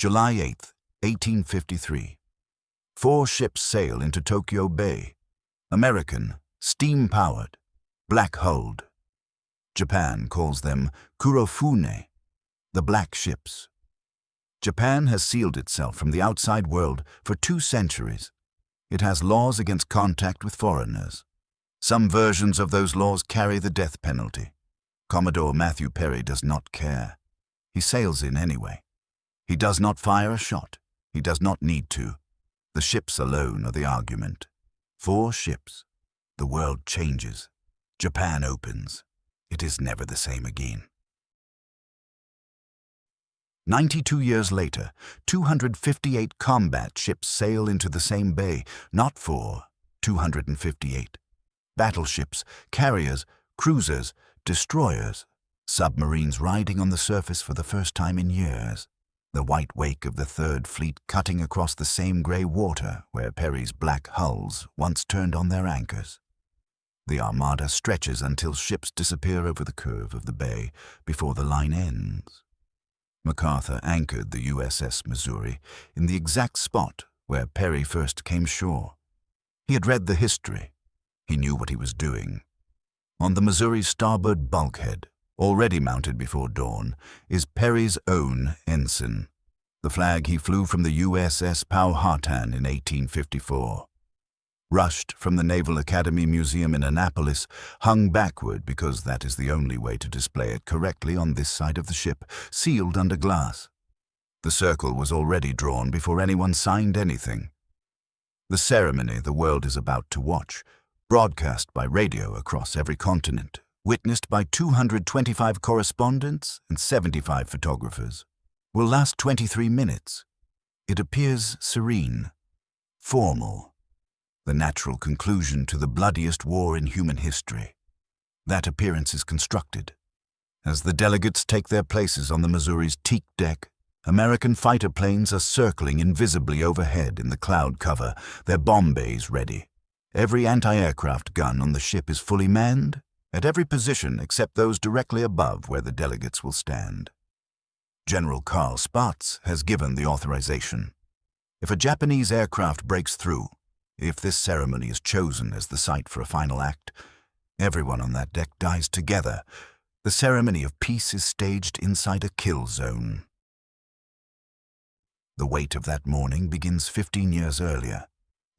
July 8, 1853. 4 ships sail into Tokyo Bay. American, steam-powered, black-hulled. Japan calls them Kurofune, the black ships. Japan has sealed itself from the outside world for 2 centuries. It has laws against contact with foreigners. Some versions of those laws carry the death penalty. Commodore Matthew Perry does not care. He sails in anyway. He does not fire a shot. He does not need to. The ships alone are the argument. 4 ships. The world changes. Japan opens. It is never the same again. 92 years later, 258 combat ships sail into the same bay, not 4, 258. Battleships, carriers, cruisers, destroyers, submarines riding on the surface for the first time in years. The white wake of the Third Fleet cutting across the same grey water where Perry's black hulls once turned on their anchors. The armada stretches until ships disappear over the curve of the bay before the line ends. MacArthur anchored the USS Missouri in the exact spot where Perry first came ashore. He had read the history. He knew what he was doing. On the Missouri's starboard bulkhead, already mounted before dawn, is Perry's own ensign, the flag he flew from the USS Powhatan in 1854. Rushed from the Naval Academy Museum in Annapolis, hung backward because that is the only way to display it correctly on this side of the ship, sealed under glass. The circle was already drawn before anyone signed anything. The ceremony the world is about to watch, broadcast by radio across every continent, witnessed by 225 correspondents and 75 photographers, will last 23 minutes. It appears serene, formal, the natural conclusion to the bloodiest war in human history. That appearance is constructed. As the delegates take their places on the Missouri's teak deck, American fighter planes are circling invisibly overhead in the cloud cover, their bomb bays ready. Every anti-aircraft gun on the ship is fully manned, at every position except those directly above where the delegates will stand. General Carl Spaatz has given the authorization. If a Japanese aircraft breaks through, if this ceremony is chosen as the site for a final act, everyone on that deck dies together. The ceremony of peace is staged inside a kill zone. The wait of that morning begins 15 years earlier.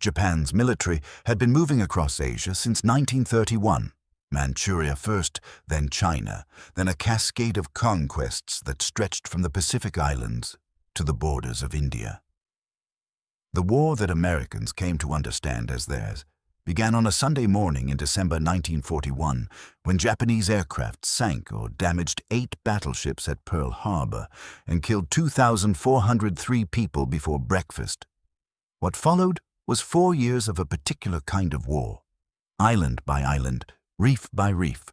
Japan's military had been moving across Asia since 1931, Manchuria first, then China, then a cascade of conquests that stretched from the Pacific Islands to the borders of India. The war that Americans came to understand as theirs began on a Sunday morning in December 1941 when Japanese aircraft sank or damaged 8 battleships at Pearl Harbor and killed 2,403 people before breakfast. What followed was 4 years of a particular kind of war. Island by island, reef by reef,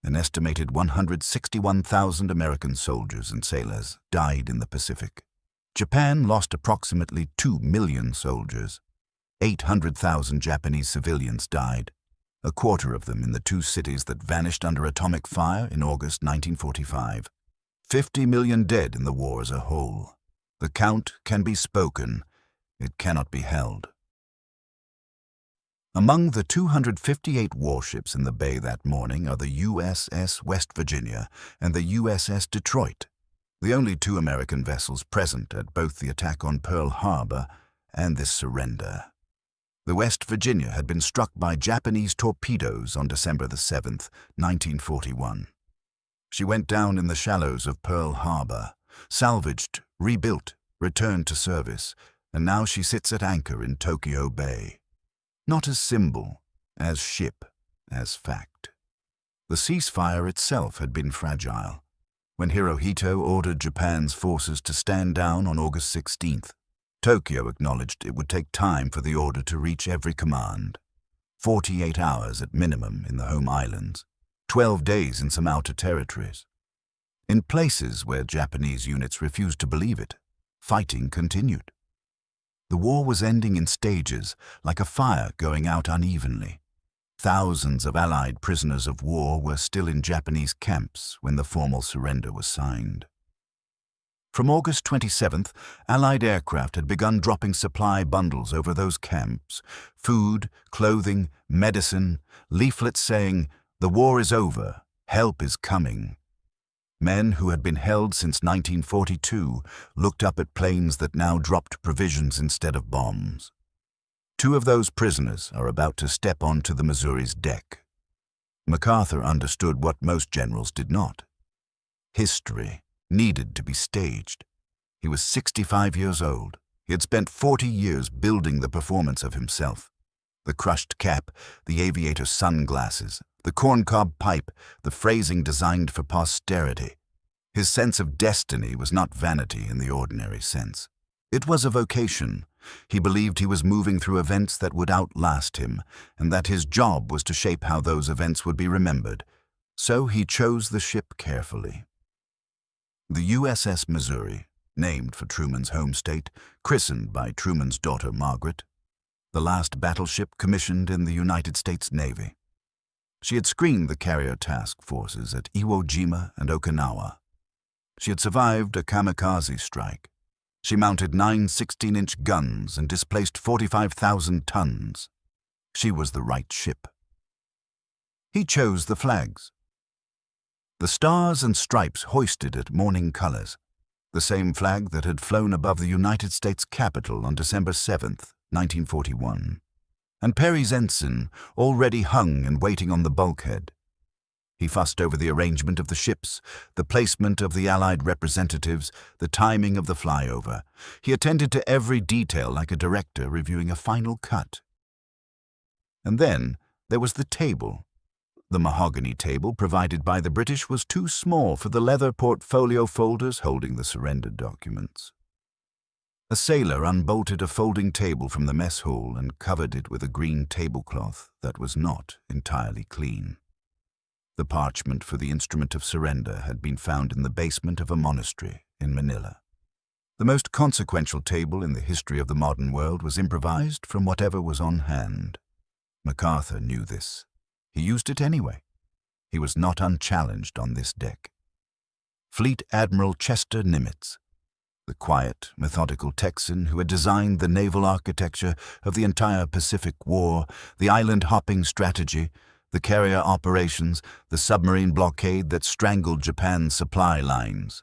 an estimated 161,000 American soldiers and sailors died in the Pacific. Japan lost approximately 2 million soldiers. 800,000 Japanese civilians died, a quarter of them in the 2 cities that vanished under atomic fire in August 1945. 50 million dead in the war as a whole. The count can be spoken, it cannot be held. Among the 258 warships in the bay that morning are the USS West Virginia and the USS Detroit, the only 2 American vessels present at both the attack on Pearl Harbor and this surrender. The West Virginia had been struck by Japanese torpedoes on December 7, 1941. She went down in the shallows of Pearl Harbor, salvaged, rebuilt, returned to service, and now she sits at anchor in Tokyo Bay. Not as symbol, as ship, as fact. The ceasefire itself had been fragile. When Hirohito ordered Japan's forces to stand down on August 16th, Tokyo acknowledged it would take time for the order to reach every command. 48 hours at minimum in the home islands, 12 days in some outer territories. In places where Japanese units refused to believe it, fighting continued. The war was ending in stages, like a fire going out unevenly. Thousands of Allied prisoners of war were still in Japanese camps when the formal surrender was signed. From August 27th, Allied aircraft had begun dropping supply bundles over those camps: food, clothing, medicine, leaflets saying, "The war is over, help is coming." Men who had been held since 1942 looked up at planes that now dropped provisions instead of bombs. 2 of those prisoners are about to step onto the Missouri's deck. MacArthur understood what most generals did not. History needed to be staged. He was 65 years old. He had spent 40 years building the performance of himself. The crushed cap, the aviator's sunglasses, the corncob pipe, the phrasing designed for posterity. His sense of destiny was not vanity in the ordinary sense. It was a vocation. He believed he was moving through events that would outlast him, and that his job was to shape how those events would be remembered. So he chose the ship carefully. The USS Missouri, named for Truman's home state, christened by Truman's daughter Margaret, the last battleship commissioned in the United States Navy. She had screened the carrier task forces at Iwo Jima and Okinawa. She had survived a kamikaze strike. She mounted 9 16-inch guns and displaced 45,000 tons. She was the right ship. He chose the flags. The stars and stripes hoisted at morning colors, the same flag that had flown above the United States Capitol on December 7th, 1941. And Perry's ensign already hung and waiting on the bulkhead. He fussed over the arrangement of the ships, the placement of the Allied representatives, the timing of the flyover. He attended to every detail like a director reviewing a final cut. And then there was the table. The mahogany table provided by the British was too small for the leather portfolio folders holding the surrender documents. A sailor unbolted a folding table from the mess hall and covered it with a green tablecloth that was not entirely clean. The parchment for the instrument of surrender had been found in the basement of a monastery in Manila. The most consequential table in the history of the modern world was improvised from whatever was on hand. MacArthur knew this. He used it anyway. He was not unchallenged on this deck. Fleet Admiral Chester Nimitz, the quiet, methodical Texan who had designed the naval architecture of the entire Pacific War, the island-hopping strategy, the carrier operations, the submarine blockade that strangled Japan's supply lines,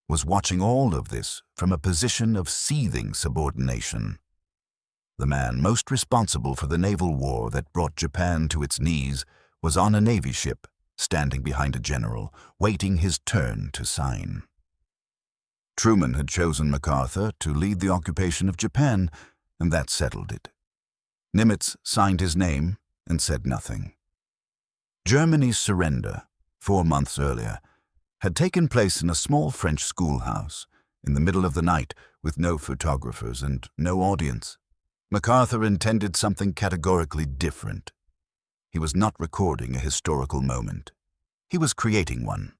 was watching all of this from a position of seething subordination. The man most responsible for the naval war that brought Japan to its knees was on a Navy ship, standing behind a general, waiting his turn to sign. Truman had chosen MacArthur to lead the occupation of Japan, and that settled it. Nimitz signed his name and said nothing. Germany's surrender, 4 months earlier, had taken place in a small French schoolhouse, in the middle of the night, with no photographers and no audience. MacArthur intended something categorically different. He was not recording a historical moment. He was creating one.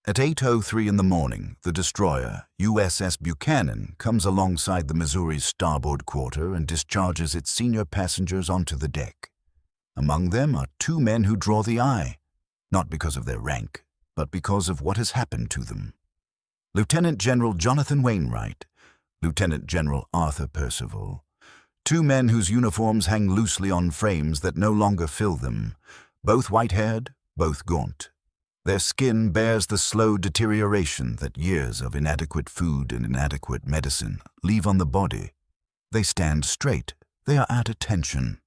At 8:03 in the morning, the destroyer, USS Buchanan, comes alongside the Missouri's starboard quarter and discharges its senior passengers onto the deck. Among them are 2 men who draw the eye, not because of their rank, but because of what has happened to them. Lieutenant General Jonathan Wainwright, Lieutenant General Arthur Percival, 2 men whose uniforms hang loosely on frames that no longer fill them, both white-haired, both gaunt. Their skin bears the slow deterioration that years of inadequate food and inadequate medicine leave on the body. They stand straight, they are at attention,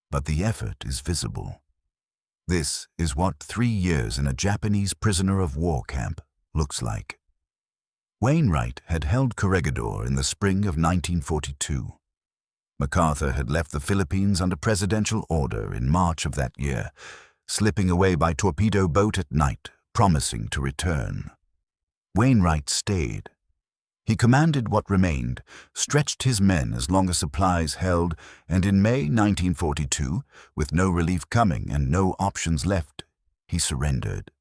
but the effort is visible. This is what 3 years in a Japanese prisoner of war camp looks like. Wainwright had held Corregidor in the spring of 1942. MacArthur had left the Philippines under presidential order in March of that year, slipping away by torpedo boat at night, promising to return. Wainwright stayed. He commanded what remained, stretched his men as long as supplies held, and in May 1942, with no relief coming and no options left, he surrendered.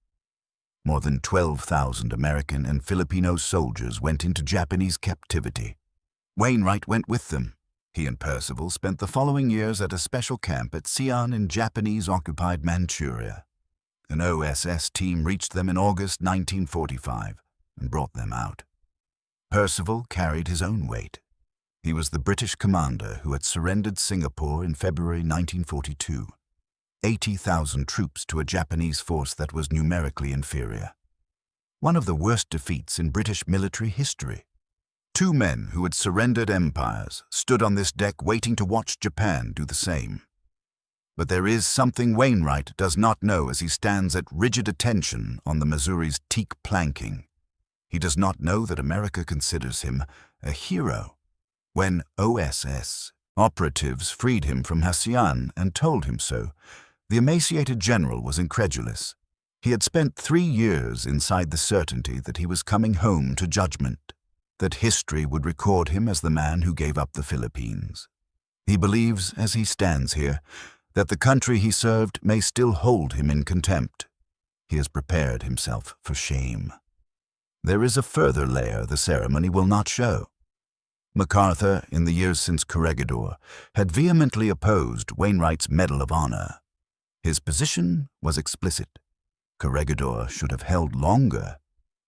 More than 12,000 American and Filipino soldiers went into Japanese captivity. Wainwright went with them. He and Percival spent the following years at a special camp at Xi'an in Japanese-occupied Manchuria. An OSS team reached them in August 1945 and brought them out. Percival carried his own weight. He was the British commander who had surrendered Singapore in February 1942. 80,000 troops to a Japanese force that was numerically inferior. One of the worst defeats in British military history. Two men who had surrendered empires stood on this deck waiting to watch Japan do the same. But there is something Wainwright does not know as he stands at rigid attention on the Missouri's teak planking. He does not know that America considers him a hero. When OSS operatives freed him from Hasian and told him so, the emaciated general was incredulous. He had spent 3 years inside the certainty that he was coming home to judgment, that history would record him as the man who gave up the Philippines. He believes, as he stands here, that the country he served may still hold him in contempt. He has prepared himself for shame. There is a further layer the ceremony will not show. MacArthur, in the years since Corregidor, had vehemently opposed Wainwright's Medal of Honor. His position was explicit. Corregidor should have held longer.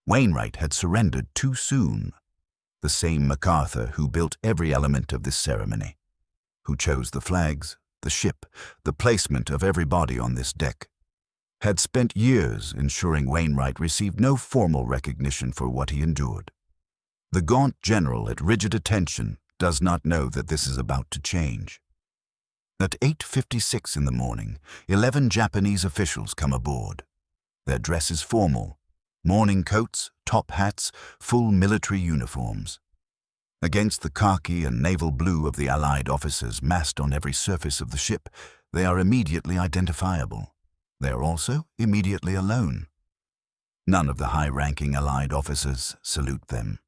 Wainwright had surrendered too soon. The same MacArthur who built every element of this ceremony, who chose the flags, the ship, the placement of every body on this deck, had spent years ensuring Wainwright received no formal recognition for what he endured. The gaunt general at rigid attention does not know that this is about to change. At 8:56 in the morning, 11 Japanese officials come aboard. Their dress is formal, morning coats, top hats, full military uniforms. Against the khaki and naval blue of the Allied officers massed on every surface of the ship, they are immediately identifiable. They are also immediately alone. None of the high-ranking Allied officers salute them.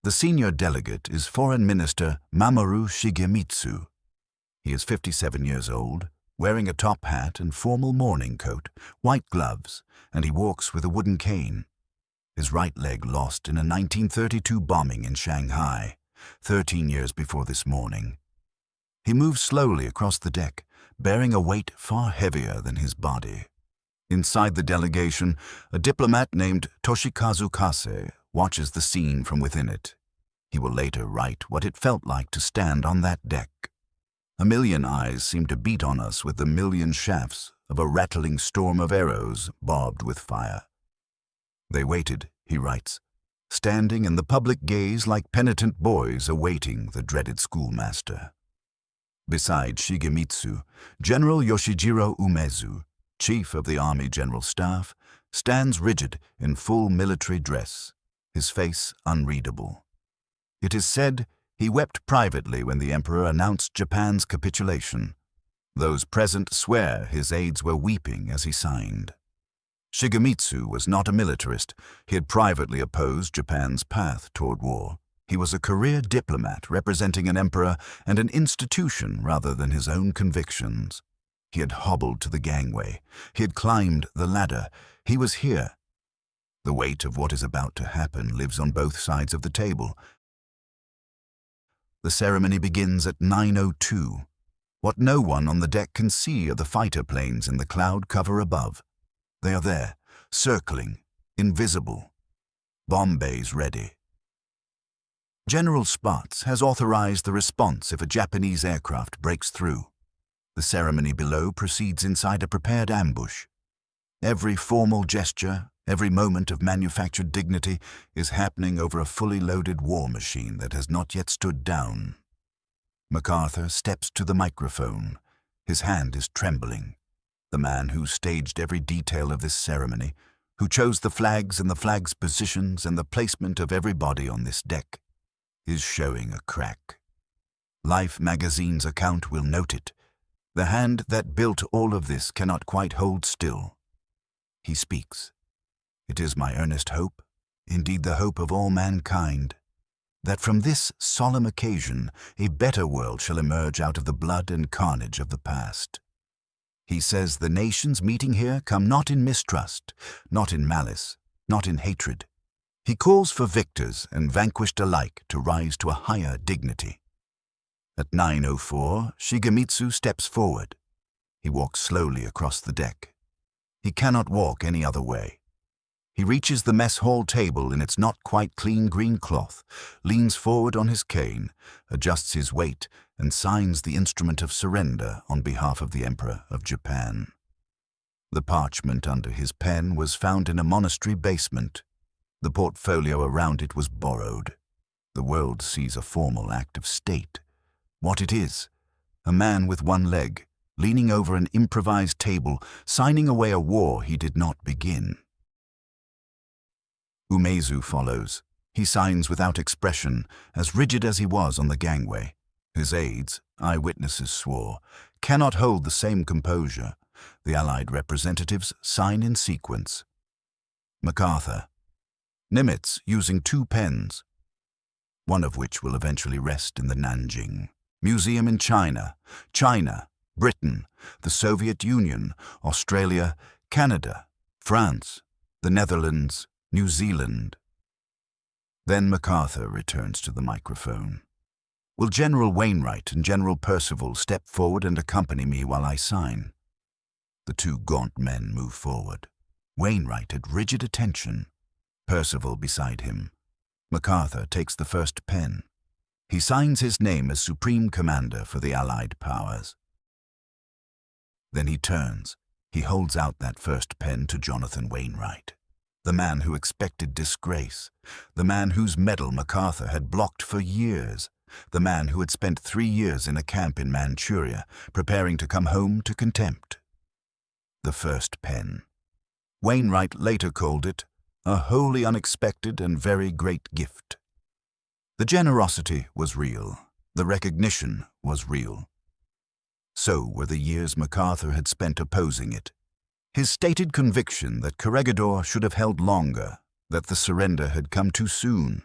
The senior delegate is Foreign Minister Mamoru Shigemitsu. He is 57 years old, wearing a top hat and formal morning coat, white gloves, and he walks with a wooden cane. His right leg lost in a 1932 bombing in Shanghai, 13 years before this morning. He moves slowly across the deck, bearing a weight far heavier than his body. Inside the delegation, a diplomat named Toshikazu Kase watches the scene from within it. He will later write what it felt like to stand on that deck. A million eyes seem to beat on us with the million shafts of a rattling storm of arrows barbed with fire. They waited, he writes, standing in the public gaze like penitent boys awaiting the dreaded schoolmaster. Beside Shigemitsu, General Yoshijiro Umezu, chief of the Army General Staff, stands rigid in full military dress, his face unreadable. It is said he wept privately when the emperor announced Japan's capitulation. Those present swear his aides were weeping as he signed. Shigemitsu was not a militarist. He had privately opposed Japan's path toward war. He was a career diplomat representing an emperor and an institution rather than his own convictions. He had hobbled to the gangway. He had climbed the ladder. He was here. The weight of what is about to happen lives on both sides of the table. The ceremony begins at 9:02. What no one on the deck can see are the fighter planes in the cloud cover above. They are there, circling, invisible. Bomb bays ready. General Spatz has authorized the response if a Japanese aircraft breaks through. The ceremony below proceeds inside a prepared ambush. Every formal gesture, every moment of manufactured dignity is happening over a fully loaded war machine that has not yet stood down. MacArthur steps to the microphone. His hand is trembling. The man who staged every detail of this ceremony, who chose the flags and the flags' positions and the placement of everybody on this deck, is showing a crack. Life magazine's account will note it. The hand that built all of this cannot quite hold still. He speaks. It is my earnest hope, indeed the hope of all mankind, that from this solemn occasion a better world shall emerge out of the blood and carnage of the past. He says the nations meeting here come not in mistrust, not in malice, not in hatred. He calls for victors and vanquished alike to rise to a higher dignity. At 9:04, Shigemitsu steps forward. He walks slowly across the deck. He cannot walk any other way. He reaches the mess hall table in its not quite clean green cloth, leans forward on his cane, adjusts his weight, and signs the instrument of surrender on behalf of the Emperor of Japan. The parchment under his pen was found in a monastery basement. The portfolio around it was borrowed. The world sees a formal act of state. What it is: a man with one leg, leaning over an improvised table, signing away a war he did not begin. Umezu follows. He signs without expression, as rigid as he was on the gangway. His aides, eyewitnesses swore, cannot hold the same composure. The Allied representatives sign in sequence. MacArthur. Nimitz using 2 pens, one of which will eventually rest in the Nanjing Museum in China, Britain, the Soviet Union, Australia, Canada, France, the Netherlands, New Zealand. Then MacArthur returns to the microphone. Will General Wainwright and General Percival step forward and accompany me while I sign? The 2 gaunt men move forward. Wainwright at rigid attention, Percival beside him. MacArthur takes the first pen. He signs his name as Supreme Commander for the Allied powers. Then he turns. He holds out that first pen to Jonathan Wainwright, the man who expected disgrace, the man whose medal MacArthur had blocked for years, the man who had spent 3 years in a camp in Manchuria, preparing to come home to contempt. The first pen. Wainwright later called it a wholly unexpected and very great gift. The generosity was real. The recognition was real. So were the years MacArthur had spent opposing it. His stated conviction that Corregidor should have held longer, that the surrender had come too soon.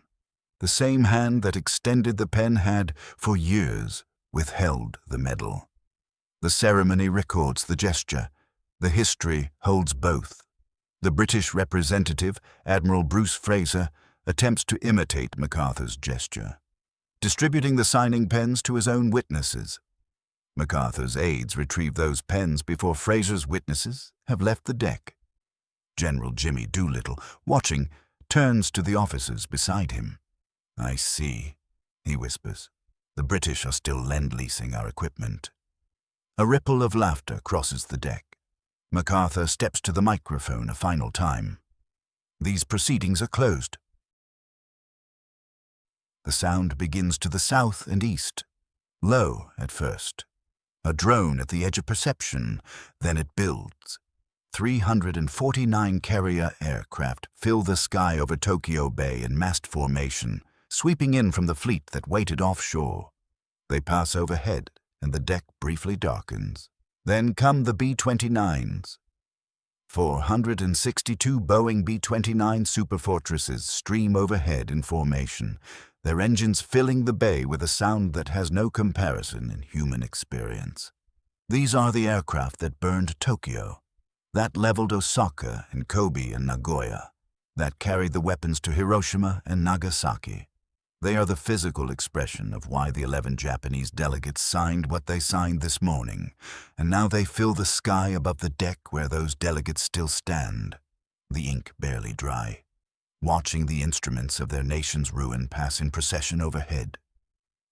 The same hand that extended the pen had, for years, withheld the medal. The ceremony records the gesture. The history holds both. The British representative, Admiral Bruce Fraser, attempts to imitate MacArthur's gesture, distributing the signing pens to his own witnesses. MacArthur's aides retrieve those pens before Fraser's witnesses have left the deck. General Jimmy Doolittle, watching, turns to the officers beside him. "I see," he whispers. "The British are still lend-leasing our equipment." A ripple of laughter crosses the deck. MacArthur steps to the microphone a final time. These proceedings are closed. The sound begins to the south and east, low at first. A drone at the edge of perception, then it builds. 349 carrier aircraft fill the sky over Tokyo Bay in mast formation, sweeping in from the fleet that waited offshore. They pass overhead, and the deck briefly darkens. Then come the B-29s. 462 Boeing B-29 Superfortresses stream overhead in formation, their engines filling the bay with a sound that has no comparison in human experience. These are the aircraft that burned Tokyo, that leveled Osaka and Kobe and Nagoya, that carried the weapons to Hiroshima and Nagasaki. They are the physical expression of why the 11 Japanese delegates signed what they signed this morning, and now they fill the sky above the deck where those delegates still stand, the ink barely dry, watching the instruments of their nation's ruin pass in procession overhead.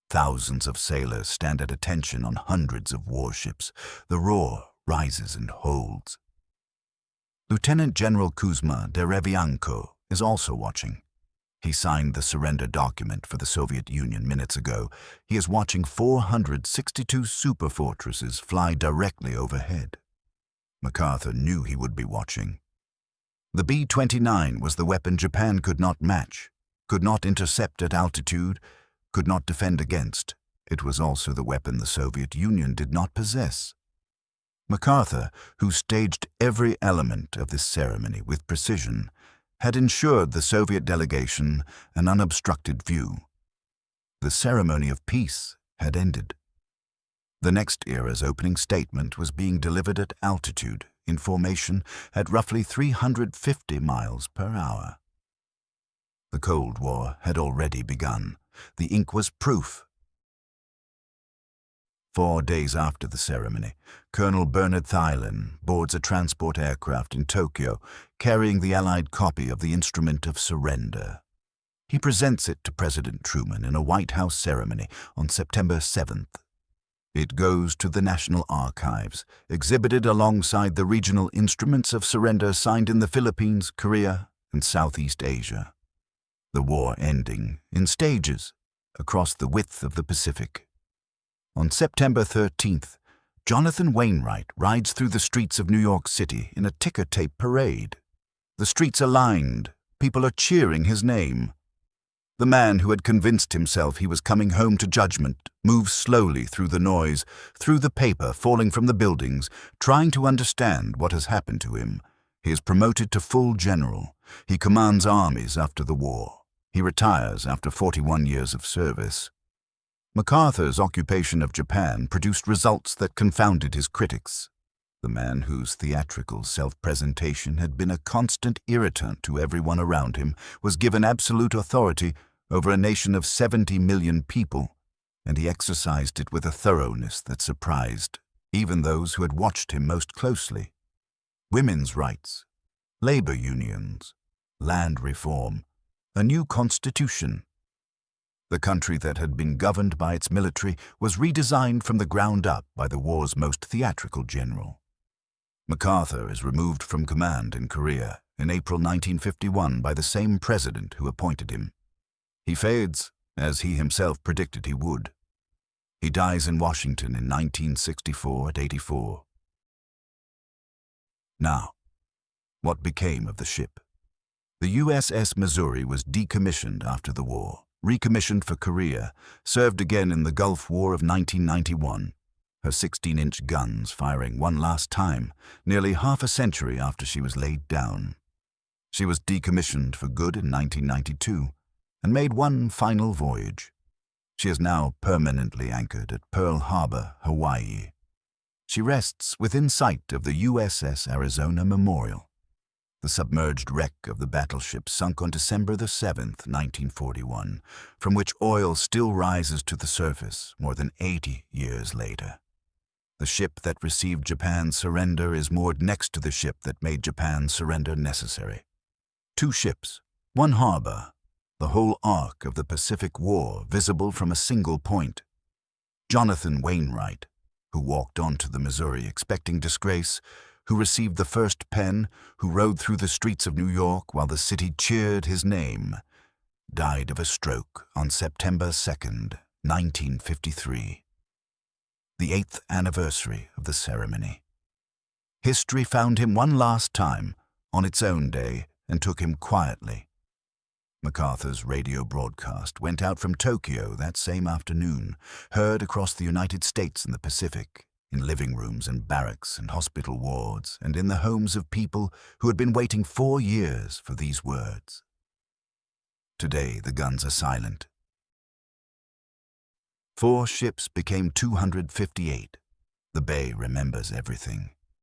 Thousands of sailors stand at attention on hundreds of warships. The roar rises and holds. Lieutenant General Kuzma Derevianko is also watching. He signed the surrender document for the Soviet Union minutes ago. He is watching 462 superfortresses fly directly overhead. MacArthur knew he would be watching. The B-29 was the weapon Japan could not match, could not intercept at altitude, could not defend against. It was also the weapon the Soviet Union did not possess. MacArthur, who staged every element of this ceremony with precision, had ensured the Soviet delegation an unobstructed view. The ceremony of peace had ended. The next era's opening statement was being delivered at altitude, in formation, at roughly 350 miles per hour. The Cold War had already begun. The ink was proof. 4 days after the ceremony, Colonel Bernard Thielen boards a transport aircraft in Tokyo, carrying the Allied copy of the Instrument of Surrender. He presents it to President Truman in a White House ceremony on September 7th. It goes to the National Archives, exhibited alongside the regional instruments of surrender signed in the Philippines, Korea, and Southeast Asia. The war ending in stages across the width of the Pacific. On September 13th, Jonathan Wainwright rides through the streets of New York City in a ticker tape parade. The streets are lined, people are cheering his name. The man who had convinced himself he was coming home to judgment moves slowly through the noise, through the paper falling from the buildings, trying to understand what has happened to him. He is promoted to full general. He commands armies after the war. He retires after 41 years of service. MacArthur's occupation of Japan produced results that confounded his critics. The man whose theatrical self-presentation had been a constant irritant to everyone around him was given absolute authority over a nation of 70 million people, and he exercised it with a thoroughness that surprised even those who had watched him most closely. Women's rights, labor unions, land reform, a new constitution. The country that had been governed by its military was redesigned from the ground up by the war's most theatrical general. MacArthur is removed from command in Korea in April 1951 by the same president who appointed him. He fades, as he himself predicted he would. He dies in Washington in 1964 at 84. Now, what became of the ship? The USS Missouri was decommissioned after the war, recommissioned for Korea, served again in the Gulf War of 1991, her 16-inch guns firing one last time, nearly half a century after she was laid down. She was decommissioned for good in 1992 and made one final voyage. She is now permanently anchored at Pearl Harbor, Hawaii. She rests within sight of the USS Arizona Memorial, the submerged wreck of the battleship sunk on December 7th, 1941, from which oil still rises to the surface more than 80 years later. The ship that received Japan's surrender is moored next to the ship that made Japan's surrender necessary. 2 ships, 1 harbor, the whole arc of the Pacific War visible from a single point. Jonathan Wainwright, who walked onto the Missouri expecting disgrace, who received the first pen, who rode through the streets of New York while the city cheered his name, died of a stroke on September 2nd, 1953. The 8th anniversary of the ceremony. History found him one last time on its own day and took him quietly. MacArthur's radio broadcast went out from Tokyo that same afternoon, heard across the United States and the Pacific, in living rooms and barracks and hospital wards, and in the homes of people who had been waiting 4 years for these words. Today the guns are silent. 4 ships became 258. The bay remembers everything.